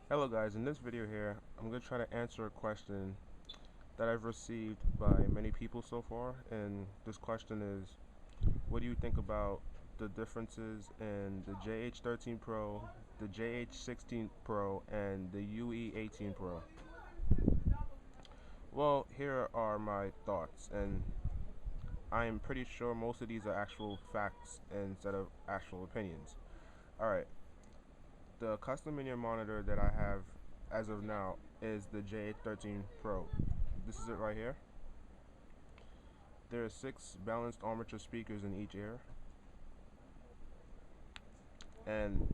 Hello guys, in this video here, I'm going to try to answer a question that I've received by many people so far, and this question is, what do you think about the differences in the JH13 Pro, the JH16 Pro, and the UE18 Pro? Well, here are my thoughts, and I am pretty sure most of these are actual facts instead of actual opinions. Alright, the custom in-ear monitor that I have as of now is the JH13 Pro. This is it right here. There are 6 balanced armature speakers in each ear, and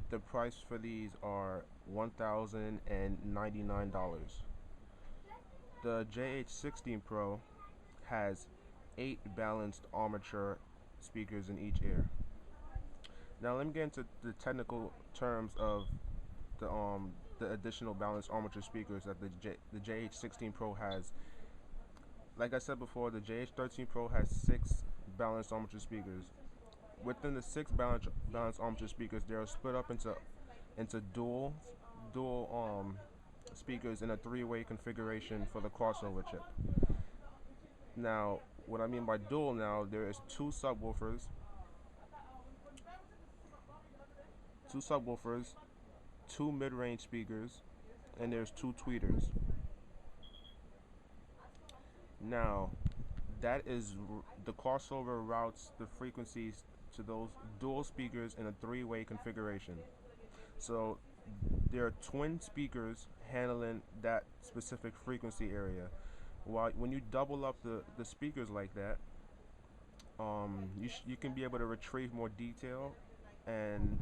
the price for these are $1,099. The JH16 Pro has 8 balanced armature speakers in each ear. Now let me get into the technical terms of the additional balanced armature speakers that the JH16 Pro has. Like I said before, the JH13 Pro has 6 balanced armature speakers. Within the 6 balanced armature speakers, they are split up into dual speakers in a 3-way configuration for the crossover chip. Now, what I mean by dual now, there is two subwoofers, 2 mid-range speakers, and there's 2 tweeters. Now, that is the crossover routes the frequencies to those dual speakers in a 3-way configuration. So there are twin speakers handling that specific frequency area. While when you double up the speakers like that, you can be able to retrieve more detail, and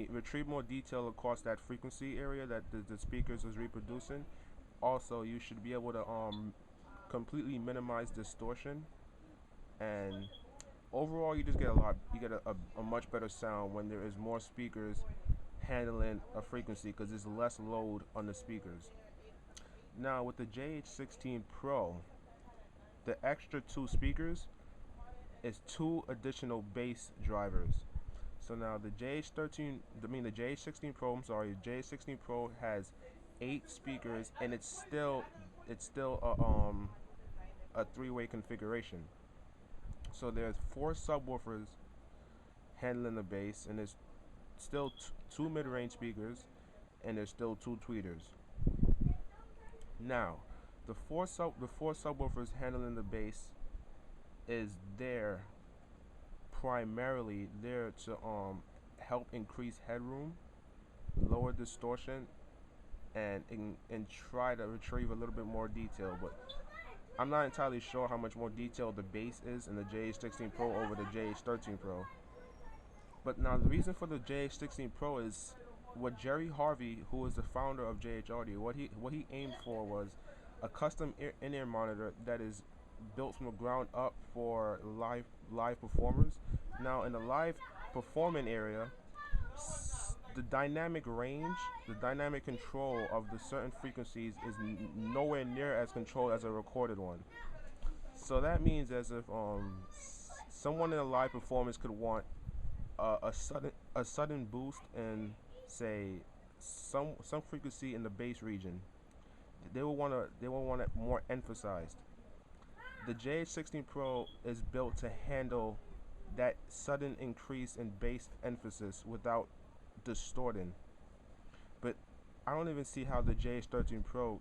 retrieve more detail across that frequency area that the speakers is reproducing. Also, you should be able to completely minimize distortion, and overall you just get a much better sound when there is more speakers handling a frequency because there's less load on the speakers. Now with the JH16 Pro, the extra 2 speakers is 2 additional bass drivers. So now the JH16 Pro, JH16 Pro has 8 speakers, and it's still a 3-way configuration. So there's 4 subwoofers handling the bass, and there's still 2 mid-range speakers, and there's still 2 tweeters. Now, the four subwoofers handling the bass is there primarily there to help increase headroom, lower distortion, and try to retrieve a little bit more detail. But I'm not entirely sure how much more detail the bass is in the JH16 Pro over the JH13 Pro. But now the reason for the JH16 Pro is what Jerry Harvey, who is the founder of JH Audio, what he aimed for was a custom in-ear monitor that is built from the ground up for live performers. Now in the live performing area, the dynamic range, the dynamic control of the certain frequencies is nowhere near as controlled as a recorded one. So that means as if someone in a live performance could want a sudden boost in, say, some frequency in the bass region. They will want it more emphasized. The JH16 Pro is built to handle that sudden increase in bass emphasis without distorting. But I don't even see how the JH13 Pro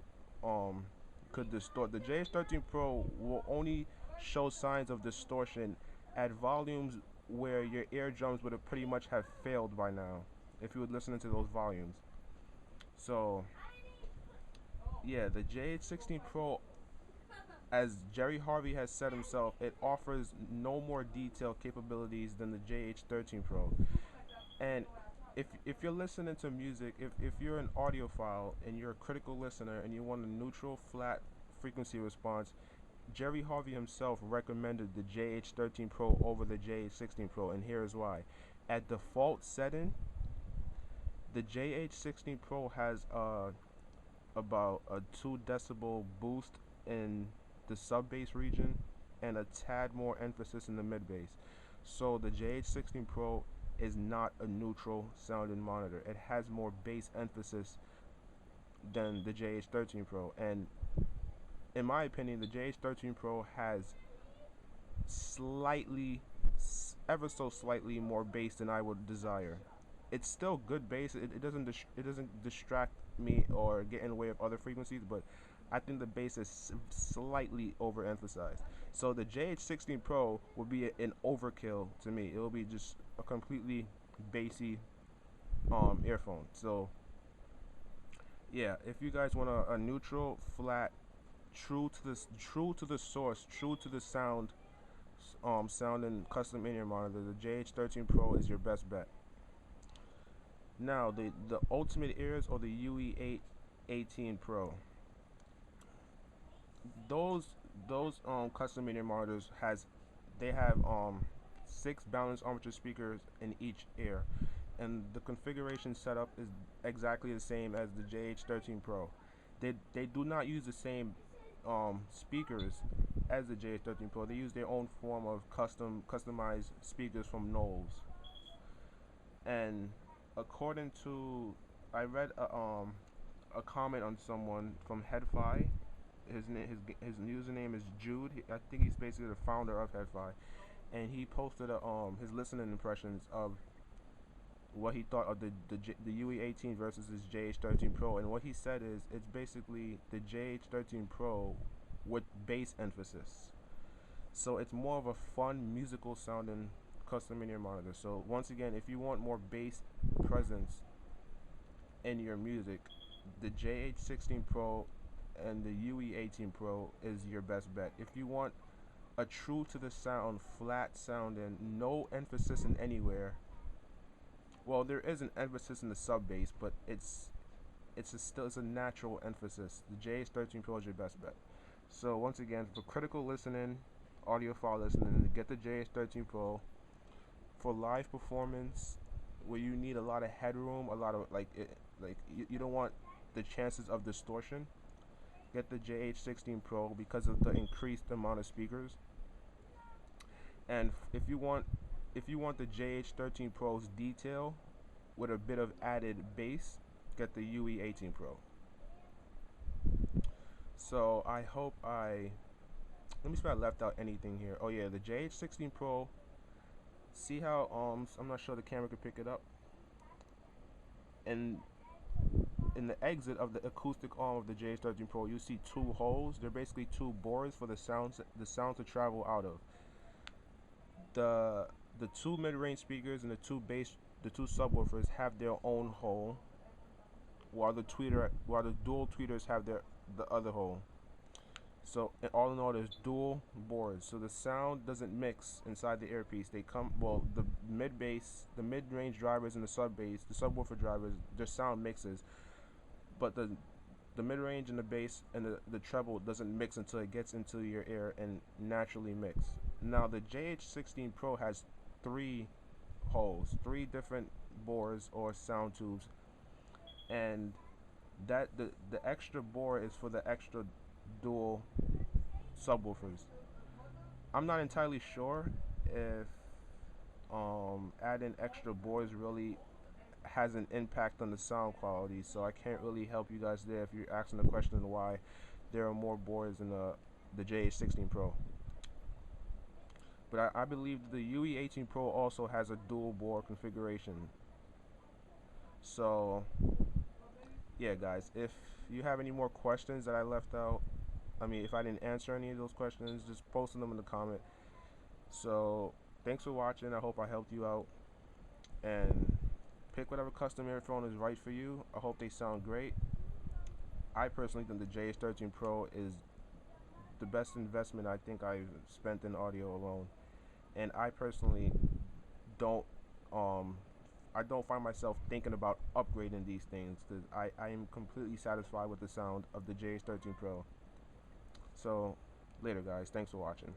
could distort. The JH13 Pro will only show signs of distortion at volumes where your eardrums would have pretty much have failed by now if you were listening to those volumes. So yeah, the JH16 Pro, as Jerry Harvey has said himself, it offers no more detail capabilities than the JH13 Pro. And if you're listening to music, if you're an audiophile and you're a critical listener and you want a neutral flat frequency response, Jerry Harvey himself recommended the JH13 Pro over the JH16 Pro, and here's why. At default setting, the JH16 Pro has about a 2 decibel boost in the sub bass region and a tad more emphasis in the mid bass. So the JH16 Pro is not a neutral sounding monitor. It has more bass emphasis than the JH13 Pro. And in my opinion, the JH13 Pro has slightly, ever so slightly more bass than I would desire. It's still good bass. It doesn't distract me or get in the way of other frequencies, but I think the bass is slightly overemphasized. So the JH16 Pro would be an overkill to me. It will be just a completely bassy earphone. So yeah, if you guys want a neutral, flat, true to the source, true to the sound, sound and custom in-ear monitor, the JH13 Pro is your best bet. Now the ultimate ears or the UE18 Pro. Those custom in-ear monitors have 6 balanced armature speakers in each ear, and the configuration setup is exactly the same as the JH13 Pro. They do not use the same speakers as the JH13 Pro. They use their own form of customized speakers from Knowles. And according to, I read a comment on someone from Headfi. His username is Jude. I think he's basically the founder of Headfi, and he posted his listening impressions of what he thought of the UE18 versus his JH13 Pro. And what he said is it's basically the JH13 Pro with bass emphasis. So it's more of a fun musical sounding custom in-ear monitor. So once again, if you want more bass presence in your music, the JH16 Pro and the UE18 Pro is your best bet. If you want a true to the sound, flat sound, and no emphasis in anywhere, well, there is an emphasis in the sub bass, but it's a natural emphasis. The JH13 Pro is your best bet. So once again, for critical listening, audiophile listening, get the JH13 Pro. For live performance, where you need a lot of headroom, a lot of you don't want the chances of distortion, get the JH16 Pro because of the increased amount of speakers. And if you want the JH13 Pro's detail with a bit of added bass, get the UE18 Pro. So I hope let me see if I left out anything here. Oh yeah, the JH16 Pro. See how I'm not sure the camera could pick it up. And in the exit of the acoustic arm of the JH13 Pro, you see 2 holes. They're basically 2 bores for the sound to travel out of. The 2 mid-range speakers and the 2 subwoofers have their own hole, while the dual tweeters have the other hole. So all in all, there's dual boards, so the sound doesn't mix inside the earpiece. They come, well, the mid-bass, the mid-range drivers and the sub-bass, the subwoofer drivers, their sound mixes, but the mid-range and the bass and the treble doesn't mix until it gets into your ear and naturally mix. Now the JH16 Pro has 3 holes, 3 different bores or sound tubes, and that the extra bore is for the extra dual subwoofers. I'm not entirely sure if adding extra bores really has an impact on the sound quality, so I can't really help you guys there if you're asking the question why there are more bores in the JH16 Pro. But I believe the UE18 Pro also has a dual bore configuration. So yeah guys, if you have any more questions that I left out, if I didn't answer any of those questions, just post them in the comment. So thanks for watching. I hope I helped you out, and pick whatever custom earphone is right for you. I hope they sound great. I personally think the JH13 Pro is the best investment I think I've spent in audio alone, and I personally don't find myself thinking about upgrading these things, because I am completely satisfied with the sound of the JH13 Pro. So later guys, thanks for watching.